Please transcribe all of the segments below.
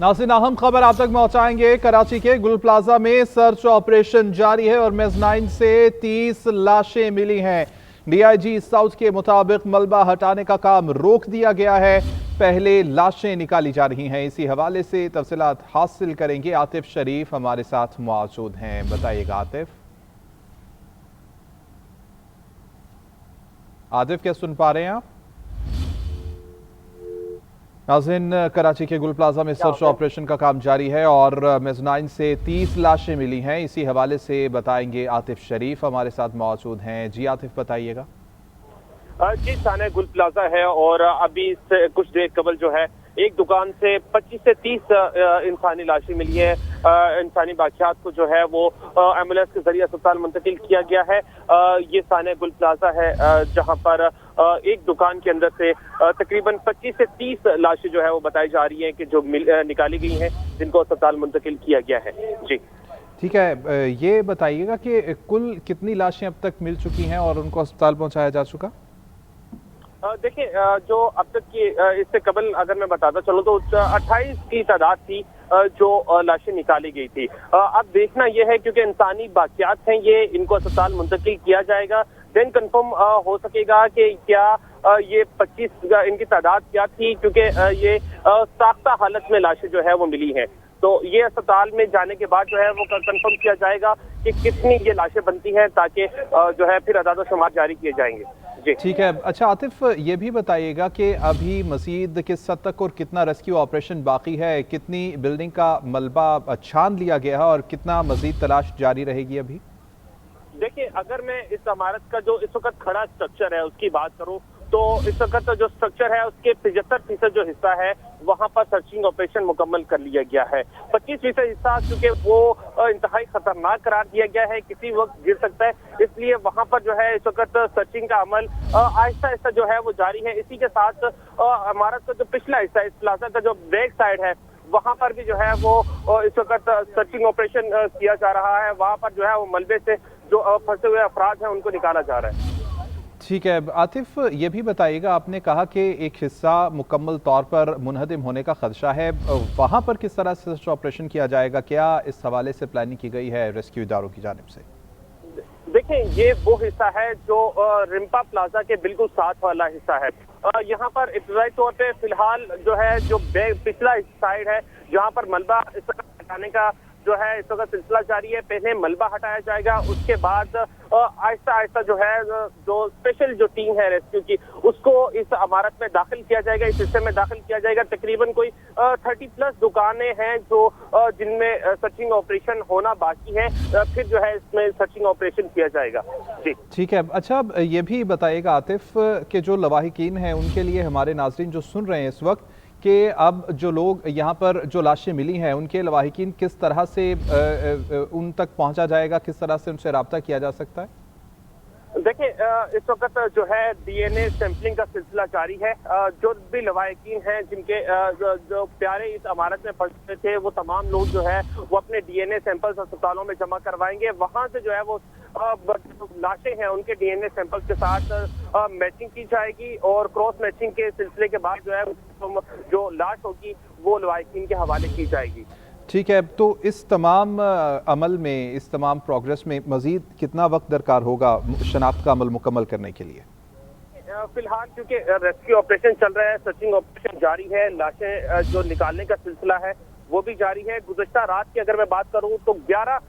नाज़रीन, अहम खबर आप तक पहुंचाएंगे। कराची के गुल प्लाजा में सर्च ऑपरेशन जारी है और मेज़नाइन से 30 लाशें मिली हैं। डीआईजी साउथ के मुताबिक मलबा हटाने का काम रोक दिया गया है, पहले लाशें निकाली जा रही हैं। इसी हवाले से तफसीलात हासिल करेंगे। आतिफ शरीफ हमारे साथ मौजूद हैं, बताइएगा आतिफ। आतिफ, क्या सुन पा रहे हैं आप? नाज़रीन, कराची के गुल प्लाजा में सर्च ऑपरेशन का काम जारी है और मेज़नाइन से 30 लाशें मिली हैं। इसी हवाले से बताएंगे आतिफ शरीफ हमारे साथ मौजूद हैं। जी आतिफ, बताइएगा। जी, थाने गुल प्लाजा है और अभी से कुछ देर कबल जो है एक दुकान से 25 से 30 इंसानी लाशें मिली है। इंसानी बाकियात को जो है वो एम्बुलेंस के जरिए अस्पताल मुंतकिल किया गया है। ये थाने गुल प्लाजा है जहां पर एक दुकान के अंदर से तकरीबन 25 से 30 लाशें जो है वो बताई जा रही हैं कि जो निकाली गई हैं, जिनको अस्पताल मुंतकिल किया गया है। जी ठीक है, ये बताइएगा कि कुल कितनी लाशें अब तक मिल चुकी हैं और उनको अस्पताल पहुंचाया जा चुका? देखिए, जो अब तक की इससे कबल अगर मैं बताता चलूँ तो 28 की तादाद थी जो लाशें निकाली गई थी। अब देखना यह है क्योंकि इंसानी बाकियात हैं, ये इनको अस्पताल मुंतकिल किया जाएगा, देन कंफर्म हो सकेगा कि क्या ये 25 इनकी तादाद क्या थी, क्योंकि ये साख्ता हालत में लाशें जो है वो मिली हैं। तो ये अस्पताल में जाने के बाद जो है वो कंफर्म किया जाएगा कि कितनी ये लाशें बनती हैं, ताकि जो है फिर अदाद शुमार जारी किए जाएंगे। जी ठीक है। अच्छा आतिफ, ये भी बताइएगा कि अभी मजीद किस हद तक और कितना रेस्क्यू ऑपरेशन बाकी है, कितनी बिल्डिंग का मलबा छान लिया गया है और कितना मजीद तलाश जारी रहेगी अभी? देखिए, अगर मैं इस इमारत का जो इस वक्त खड़ा स्ट्रक्चर है उसकी बात करूं तो इस वक्त जो स्ट्रक्चर है उसके 75% जो हिस्सा है वहां पर सर्चिंग ऑपरेशन मुकम्मल कर लिया गया है। 25% हिस्सा क्योंकि वो इंतहाई खतरनाक करार दिया गया है, किसी वक्त गिर सकता है, इसलिए वहां पर जो है इस वक्त सर्चिंग का अमल आहिस्ता आहिस्ता जो है वो जारी है। इसी के साथ इमारत का जो पिछला हिस्सा, इस प्लाजा का जो बैक साइड है, वहां पर भी जो है वो इस वक्त सर्चिंग ऑपरेशन किया जा रहा है। वहां पर जो है वो मलबे से जो फंसे हुए अफराद हैं उनको निकाला जा रहा है। ठीक है। आतिफ, ये भी बताइएगा, आपने कहा कि एक हिस्सा मुकम्मल तौर पर मुनहदिम होने का खदशा है, वहाँ पर किस तरह से सर्च ऑपरेशन किया जाएगा? क्या इस हवाले से प्लानिंग की गई है रेस्क्यू इदारों की जानिब से? देखिए, ये वो हिस्सा है जो रिम्पा प्लाजा के बिल्कुल साथ वाला हिस्सा है। यहाँ पर इब्तदाई तौर पे फिलहाल जो है जो पिछला साइड है जहाँ पर मलबा इस वक्त हटाने का जो है इस वक्त सिलसिला जारी है। पहले मलबा हटाया जाएगा, उसके बाद आहिस्ता आहिस्ता जो है जो स्पेशल जो टीम है रेस्क्यू की उसको इस इमारत में दाखिल किया जाएगा, इस हिस्से में दाखिल किया जाएगा। तकरीबन कोई 30+ दुकानें हैं जो जिनमें सर्चिंग ऑपरेशन होना बाकी है, फिर जो है इसमें सर्चिंग ऑपरेशन किया जाएगा। जी ठीक है। अच्छा, ये भी बताइएगा आतिफ कि जो लवाहिकीन हैं उनके लिए, हमारे नाज़रीन जो सुन रहे हैं इस वक्त, कि अब जो लोग यहाँ पर जो लाशें मिली हैं उनके लवाहिकीन किस तरह से उन तक पहुँचा जाएगा, किस तरह से उनसे रब्ता किया जा सकता है? देखिए, इस वक्त जो है DNA सैंपलिंग का सिलसिला जारी है। जो भी लवाहिकीन हैं जिनके जो प्यारे इस इमारत में फंसे थे, वो तमाम लोग जो है वो अपने DNA सैंपल्स अस्पतालों में जमा करवाएंगे। वहां से जो है वो लाशें हैं उनके DNA सैंपल्स के साथ मैचिंग की जाएगी और क्रॉस मैचिंग के सिलसिले के बाद जो है जो लाश होगी वो लवाहिकीन के हवाले की जाएगी। ठीक है। तो इस तमाम अमल में, इस तमाम प्रोग्रेस में मजीद कितना वक्त दरकार होगा शनाख्त का अमल मुकम्मल करने के लिए? फिलहाल क्योंकि रेस्क्यू ऑपरेशन चल रहा है, सर्चिंग ऑपरेशन जारी है, लाशें जो निकालने का सिलसिला है वो भी जारी है। गुज़श्ता रात की अगर मैं बात करूं तो 11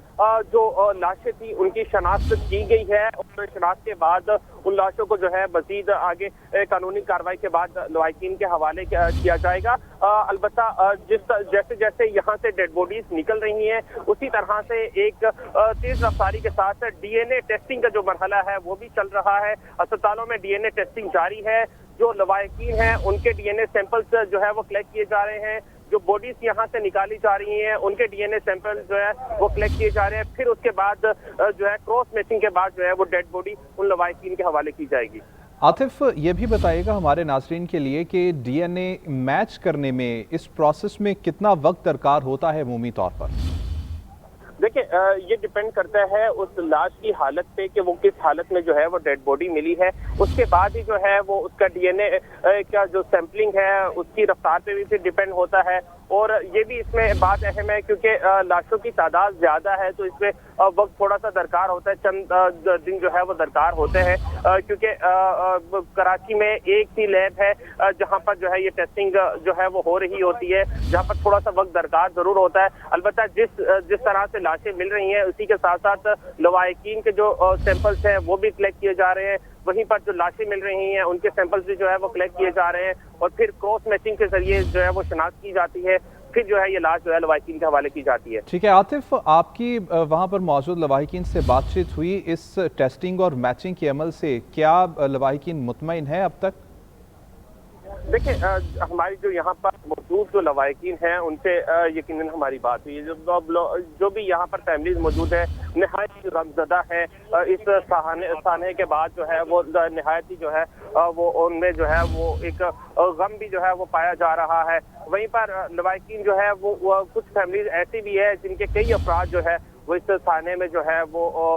जो लाशें थी उनकी शनाख्त की गई है और शनाख्त के बाद उन लाशों को जो है मजीद आगे कानूनी कार्रवाई के बाद लवाहिकीन के हवाले किया जाएगा। अलबत्ता जैसे जैसे यहाँ से डेड बॉडीज निकल रही हैं उसी तरह से एक तेज रफ्तारी के साथ DNA टेस्टिंग का जो मरहला है वो भी चल रहा है। अस्पतालों में DNA टेस्टिंग जारी है। जो लवाहिकीन हैं उनके DNA सैंपल्स जो है वो कलेक्ट किए जा रहे हैं। जो बॉडीज यहाँ से निकाली जा रही हैं उनके DNA सैंपल जो है वो कलेक्ट किए जा रहे हैं। फिर उसके बाद जो है क्रॉस मैचिंग के बाद जो है वो डेड बॉडी उन लवाहिकीन के हवाले की जाएगी। आतिफ, ये भी बताइएगा हमारे नाज़रीन के लिए कि DNA मैच करने में, इस प्रोसेस में कितना वक्त दरकार होता है अमूमी तौर पर? देखिए, ये डिपेंड करता है उस लाश की हालत पे कि वो किस हालत में जो है वो डेड बॉडी मिली है। उसके बाद ही जो है वो उसका DNA का जो सैंपलिंग है उसकी रफ्तार पे भी फिर डिपेंड होता है اور یہ بھی اس میں بات اہم ہے کیونکہ لاشوں کی تعداد زیادہ ہے تو اس میں وقت تھوڑا سا درکار ہوتا ہے، چند دن جو ہے وہ درکار ہوتے ہیں، کیونکہ کراچی میں ایک ہی لیب ہے جہاں پر جو ہے یہ ٹیسٹنگ جو ہے وہ ہو رہی ہوتی ہے، جہاں پر تھوڑا سا وقت درکار ضرور ہوتا ہے۔ البتہ جس طرح سے لاشیں مل رہی ہیں اسی کے ساتھ ساتھ لواحقین کے جو سیمپلز ہیں وہ بھی کلیکٹ کیے جا رہے ہیں، وہیں پر جو لاشیں مل رہی ہیں ان کے سیمپلز بھی جو ہے وہ کلیکٹ کیے جا رہے ہیں اور پھر کراس میچنگ کے ذریعے جو ہے وہ شناخت کی جاتی ہے، پھر جو ہے یہ لاش جو ہے لواحقین کے حوالے کی جاتی ہے۔ ٹھیک ہے عاطف، آپ کی وہاں پر موجود لواحقین سے بات چیت ہوئی اس ٹیسٹنگ اور میچنگ کے عمل سے؟ کیا لواحقین مطمئن ہیں اب تک؟ دیکھیں ہماری جو یہاں پر موجود جو لواحقین ہیں ان سے یقیناً ہماری بات ہوئی، جو بھی یہاں پر فیملیز موجود ہیں نہایت غمزدہ ہے، اس سانحے کے بعد جو ہے وہ نہایت ہی جو ہے وہ ان میں جو ہے وہ ایک غم بھی جو ہے وہ پایا جا رہا ہے۔ وہیں پر لواحقین جو ہے وہ کچھ فیملیز ایسی بھی ہے جن کے کئی افراد جو ہے وہ اس سانحے میں جو ہے وہ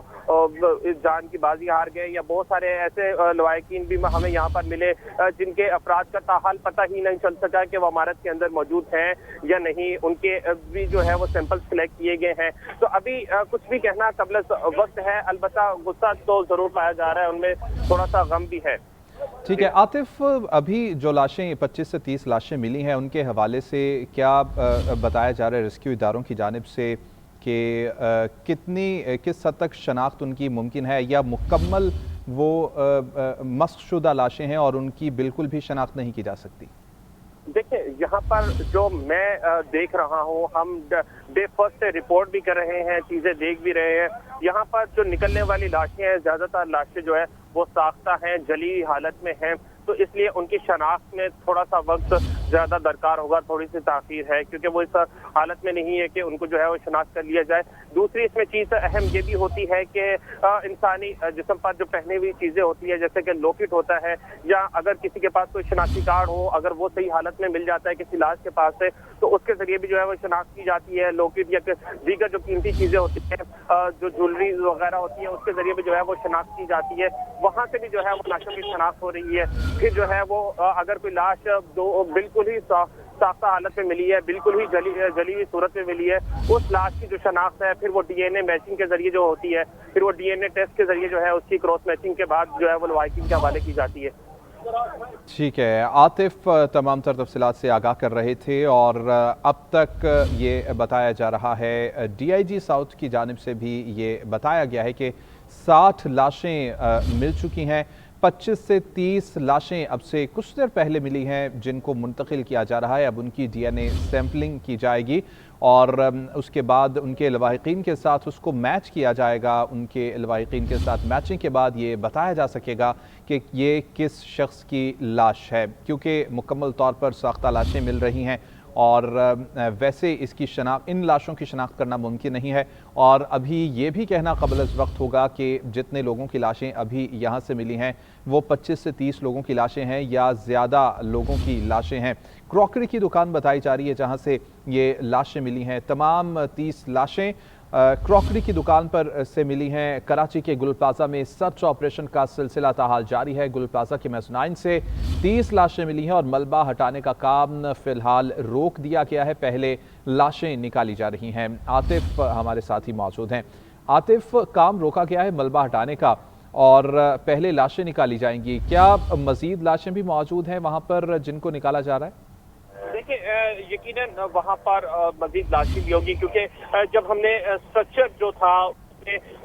جان کی بازی ہار گئے، یا بہت سارے ایسے لواحقین بھی ہمیں یہاں پر ملے جن کے افراد کا تاحال پتہ ہی نہیں چل سکا کہ وہ عمارت کے اندر موجود ہیں یا نہیں، ان کے بھی جو ہے وہ سیمپلز کلیکٹ کیے گئے ہیں۔ تو ابھی کچھ بھی کہنا قبل وقت ہے، البتہ غصہ تو ضرور پایا جا رہا ہے، ان میں تھوڑا سا غم بھی ہے۔ ٹھیک ہے عاطف، ابھی جو لاشیں 25 سے 30 لاشیں ملی ہیں ان کے حوالے سے کیا بتایا جا رہا ہے ریسکیو اداروں کی جانب سے کہ کس حد تک شناخت ان کی ممکن ہے، یا مکمل وہ مسخ شدہ لاشیں ہیں اور ان کی بالکل بھی شناخت نہیں کی جا سکتی؟ دیکھیں یہاں پر جو میں دیکھ رہا ہوں، ہم ڈے فرسٹ سے رپورٹ بھی کر رہے ہیں، چیزیں دیکھ بھی رہے ہیں، یہاں پر جو نکلنے والی لاشیں ہیں زیادہ تر لاشیں جو ہے وہ ساختہ ہیں، جلی حالت میں ہیں، تو اس لیے ان کی شناخت میں تھوڑا سا وقت زیادہ درکار ہوگا، تھوڑی سی تاخیر ہے کیونکہ وہ اس حالت میں نہیں ہے کہ ان کو جو ہے وہ شناخت کر لیا جائے۔ دوسری اس میں چیز اہم یہ بھی ہوتی ہے کہ انسانی جسم پر جو پہنی ہوئی چیزیں ہوتی ہیں جیسے کہ لوکٹ ہوتا ہے، یا اگر کسی کے پاس کوئی شناختی کارڈ ہو، اگر وہ صحیح حالت میں مل جاتا ہے کسی لاش کے پاس سے تو اس کے ذریعے بھی جو ہے وہ شناخت کی جاتی ہے، لوکٹ یا دیگر جو قیمتی چیزیں ہوتی ہیں، جو جولری وغیرہ ہوتی ہے اس کے ذریعے بھی جو ہے وہ شناخت کی جاتی ہے، وہاں سے بھی جو ہے وہ لاشوں کی شناخت ہو رہی ہے۔ پھر جو ہے وہ اگر کوئی لاش بالکل ہی ساختہ حالت میں ملی ہے، بالکل ہی جلی ہوئی صورت میں ملی ہے، اس لاش کی جو شناخت ہے پھر وہ ڈی این اے میچنگ کے ذریعے جو ہوتی ہے، پھر وہ ڈی این اے ٹیسٹ کے ذریعے جو ہے اس کی کراس میچنگ کے بعد جو ہے وہ لواحقین کے حوالے کی جاتی ہے۔ ٹھیک ہے عاطف، تمام تر تفصیلات سے آگاہ کر رہے تھے، اور اب تک یہ بتایا جا رہا ہے ڈی آئی جی ساؤتھ کی جانب سے بھی یہ بتایا گیا ہے کہ 60 لاشیں مل چکی ہیں، 25 سے 30 لاشیں اب سے کچھ دیر پہلے ملی ہیں جن کو منتقل کیا جا رہا ہے، اب ان کی ڈی این اے سیمپلنگ کی جائے گی اور اس کے بعد ان کے لواحقین کے ساتھ اس کو میچ کیا جائے گا، ان کے لواحقین کے ساتھ میچنگ کے بعد یہ بتایا جا سکے گا کہ یہ کس شخص کی لاش ہے، کیونکہ مکمل طور پر ساختہ لاشیں مل رہی ہیں اور ویسے اس کی ان لاشوں کی شناخت کرنا ممکن نہیں ہے، اور ابھی یہ بھی کہنا قبل از وقت ہوگا کہ جتنے لوگوں کی لاشیں ابھی یہاں سے ملی ہیں وہ 25 سے 30 لوگوں کی لاشیں ہیں یا زیادہ لوگوں کی لاشیں ہیں۔ کراکری کی دکان بتائی جا رہی ہے جہاں سے یہ لاشیں ملی ہیں، تمام 30 لاشیں کراکری کی دکان پر سے ملی ہیں۔ کراچی کے گل پلازا میں سرچ آپریشن کا سلسلہ تاحال جاری ہے، گل پلازا کے میزنائن سے 30 لاشیں ملی ہیں اور ملبہ ہٹانے کا کام فی الحال روک دیا گیا ہے، پہلے لاشیں نکالی جا رہی ہیں۔ عاطف ہمارے ساتھ ہی موجود ہیں۔ عاطف، کام روکا گیا ہے ملبہ ہٹانے کا اور پہلے لاشیں نکالی جائیں گی، کیا مزید لاشیں بھی موجود ہیں وہاں پر جن کو نکالا جا رہا ہے؟ دیکھیں یقیناً وہاں پر مزید لاشیں بھی ہوگی کیونکہ جب ہم نے اسٹرکچر جو تھا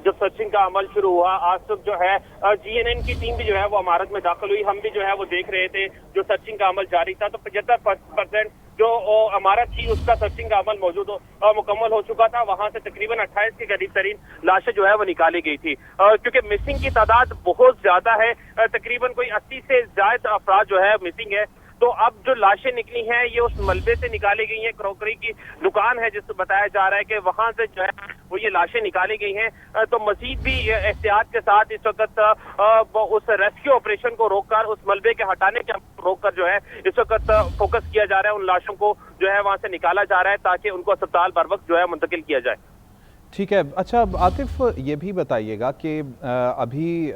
جب سرچنگ کا عمل شروع ہوا، آج تک جو ہے جی این این کی ٹیم بھی جو ہے وہ عمارت میں داخل ہوئی، ہم بھی جو ہے وہ دیکھ رہے تھے جو سرچنگ کا عمل جاری تھا، تو 75% جو عمارت تھی اس کا سرچنگ کا عمل مکمل ہو چکا تھا، وہاں سے تقریباً 28 کے قریب ترین لاشیں جو ہے وہ نکالی گئی تھی، کیونکہ مسنگ کی تعداد بہت زیادہ ہے، تقریباً کوئی 80 سے زائد افراد جو ہے مسنگ ہے، تو اب جو لاشیں نکلی ہیں یہ اس ملبے سے نکالی گئی ہیں، کراکری کی دکان ہے جس سے بتایا جا رہا ہے کہ وہاں سے جو ہے وہ یہ لاشیں نکالی گئی ہیں، تو مزید بھی احتیاط کے ساتھ اس وقت اس ریسکیو آپریشن کو روک کر، اس ملبے کے ہٹانے کے روک کر جو ہے اس وقت فوکس کیا جا رہا ہے، ان لاشوں کو جو ہے وہاں سے نکالا جا رہا ہے تاکہ ان کو اسپتال بر وقت جو ہے منتقل کیا جائے۔ ٹھیک ہے، اچھا عاطف یہ بھی بتائیے گا کہ ابھی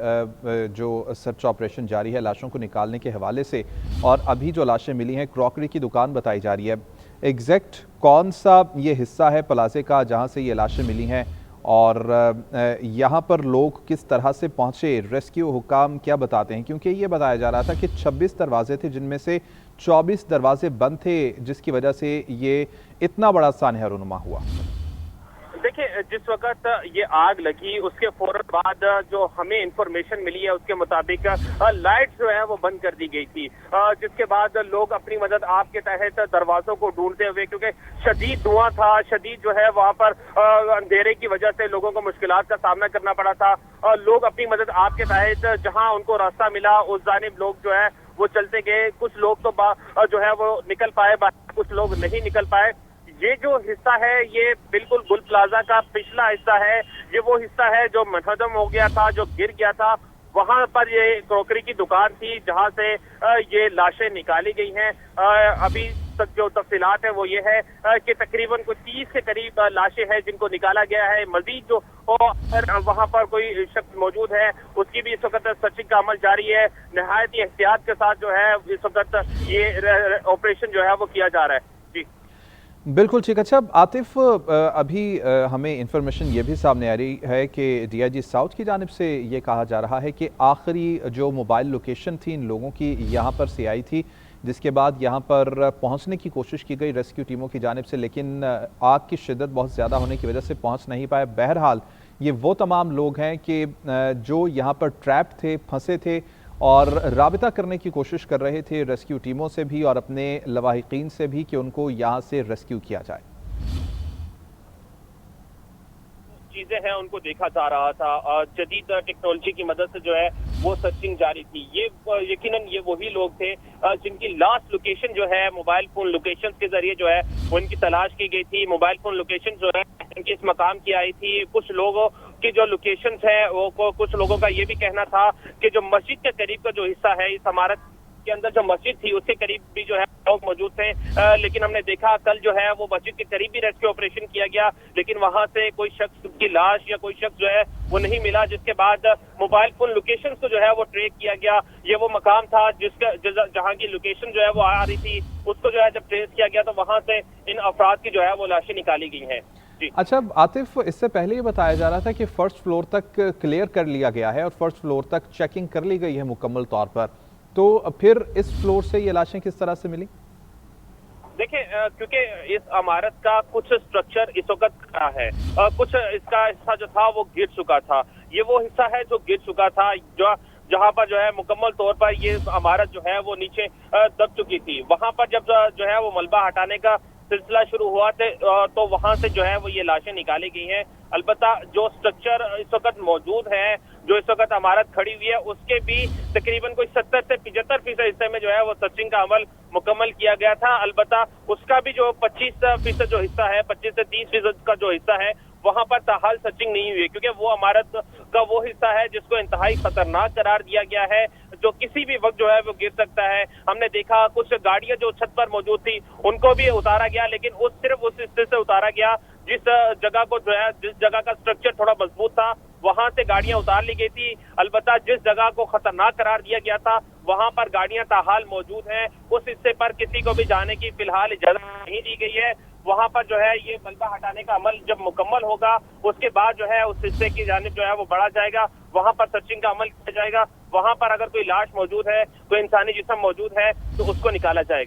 جو سرچ آپریشن جاری ہے لاشوں کو نکالنے کے حوالے سے، اور ابھی جو لاشیں ملی ہیں کراکری کی دکان بتائی جا رہی ہے، ایگزیکٹ कौन सा ये हिस्सा है प्लाजे का जहां से ये लाशें मिली हैं और यहाँ पर लोग किस तरह से पहुंचे, रेस्क्यू हुकाम क्या बताते हैं? क्योंकि ये बताया जा रहा था कि 26 दरवाजे थे जिनमें से 24 दरवाजे बंद थे, जिसकी वजह से ये इतना बड़ा सानहा रुनुमा हुआ। देखिए, जिस वक्त ये आग लगी उसके फौरन बाद जो हमें इंफॉर्मेशन मिली है उसके मुताबिक लाइट जो है वो बंद कर दी गई थी, जिसके बाद लोग अपनी मदद आग के तहत दरवाजों को ढूंढते हुए, क्योंकि शदीद धुआं था, शदीद जो है वहां पर अंधेरे की वजह से लोगों को मुश्किलात का सामना करना पड़ा था। लोग अपनी मदद आग के तहत जहां उनको रास्ता मिला उस जानिब लोग जो है वो चलते गए। कुछ लोग तो जो है वो निकल पाए, कुछ लोग नहीं निकल पाए। ये जो हिस्सा है ये बिल्कुल गुल प्लाजा का पिछला हिस्सा है। ये वो हिस्सा है जो मनहदम हो गया था, जो गिर गया था। वहां पर ये क्रॉकरी की दुकान थी जहां से ये लाशें निकाली गई हैं। अभी तक जो तफसीलात है वो ये है कि तकरीबन कुछ 30 के करीब लाशें हैं जिनको निकाला गया है। मजीद जो वहां पर कोई शख्स मौजूद है उसकी भी इस वक्त सर्चिंग का अमल जारी है। निहायत ही एहतियात के साथ जो है इस वक्त ये ऑपरेशन जो है वो किया जा रहा है। बिल्कुल ठीक। अच्छा आतिफ, अभी हमें इंफॉर्मेशन ये भी सामने आ रही है कि डीआईजी साउथ की जानिब से ये कहा जा रहा है कि आखिरी जो मोबाइल लोकेशन थी इन लोगों की यहाँ पर से आई थी, जिसके बाद यहाँ पर पहुँचने की कोशिश की गई रेस्क्यू टीमों की जानिब से, लेकिन आग की शिद्दत बहुत ज़्यादा होने की वजह से पहुँच नहीं पाए। बहरहाल ये वो तमाम लोग हैं कि जो यहाँ पर ट्रैप थे, फंसे थे और राबिता करने की कोशिश कर रहे थे रेस्क्यू टीमों से भी और अपने लवाहिकीन से भी कि उनको यहाँ से रेस्क्यू किया जाए। चीजें हैं उनको देखा जा रहा था। जदीद टेक्नोलॉजी की मदद से जो है वो सर्चिंग जारी थी। ये यकीनन ये वही लोग थे जिनकी लास्ट लोकेशन जो है मोबाइल फोन लोकेशन के जरिए जो है वो इनकी तलाश की गई थी। मोबाइल फोन लोकेशन जो है इनकी इस मकाम की आई थी। कुछ लोगों की जो लोकेशंस है वो कुछ लोगों का ये भी कहना था कि जो मस्जिद के करीब का जो हिस्सा है इस इमारत के अंदर जो मस्जिद थी उसके करीब भी जो है लोग मौजूद थे। लेकिन हमने देखा कल जो है वो मस्जिद के करीब भी रेस्क्यू ऑपरेशन किया गया, लेकिन वहां से कोई शख्स की लाश या कोई शख्स जो है वो नहीं मिला। जिसके बाद मोबाइल फोन लोकेशन को जो है वो ट्रेक किया गया। ये वो मकाम था जिसका जहां की लोकेशन जो है वो आ रही थी, उसको जो है जब ट्रेस किया गया तो वहां से इन अफराद की जो है वो लाशें निकाली गई हैं। अच्छा आतिफ, इससे पहले ये बताया जा रहा था कि फर्स्ट फ्लोर तक क्लियर कर लिया गया है और फर्स्ट फ्लोर तक चेकिंग कर ली गई है मुकम्मल तौर पर, तो फिर इस फ्लोर से ये लाशें किस तरह से मिली? देखिए, क्योंकि इस इमारत का कुछ स्ट्रक्चर इस वक्त खड़ा है, कुछ इसका हिस्सा जो था वो गिर चुका था। ये वो हिस्सा है जो गिर चुका था, जो जहां पर जो है मुकम्मल तौर पर ये इमारत जो है वो नीचे दब चुकी थी। वहां पर जब जो है वो मलबा हटाने का सिलसिला शुरू हुआ तो वहां से जो है वो ये लाशें निकाली गई हैं। अलबत्ता जो स्ट्रक्चर इस वक्त मौजूद है, जो इस वक्त इमारत खड़ी हुई है, उसके भी तकरीबन कोई 70 से 75% हिस्से में जो है वो सर्चिंग का अमल मुकम्मल किया गया था। अलबत्ता उसका भी जो 25% जो हिस्सा है, 25 से 30% का जो हिस्सा है वहां पर ताहाल सर्चिंग नहीं हुई, क्योंकि वो इमारत का वो हिस्सा है जिसको इंतहाई खतरनाक करार दिया गया है, जो किसी भी वक्त जो है वो गिर सकता है। हमने देखा कुछ गाड़ियां जो छत पर मौजूद थी उनको भी उतारा गया, लेकिन सिर्फ उस हिस्से से उतारा गया जिस जगह को जो है, जिस जगह का स्ट्रक्चर थोड़ा मजबूत था वहां से गाड़ियां उतार ली गई थी। अलबत्ता जिस जगह को खतरनाक करार दिया गया था वहां पर गाड़ियां ताहाल मौजूद हैं। उस हिस्से पर किसी को भी जाने की फिलहाल इजाजत नहीं दी गई है। वहां पर जो है ये मलबा हटाने का अमल जब मुकम्मल होगा उसके बाद जो है उस हिस्से की जानिब जो है वो बढ़ा जाएगा, वहां पर सर्चिंग का अमल किया जाएगा। वहां पर अगर कोई लाश मौजूद है, कोई इंसानी जिस्म मौजूद है तो उसको निकाला जाएगा।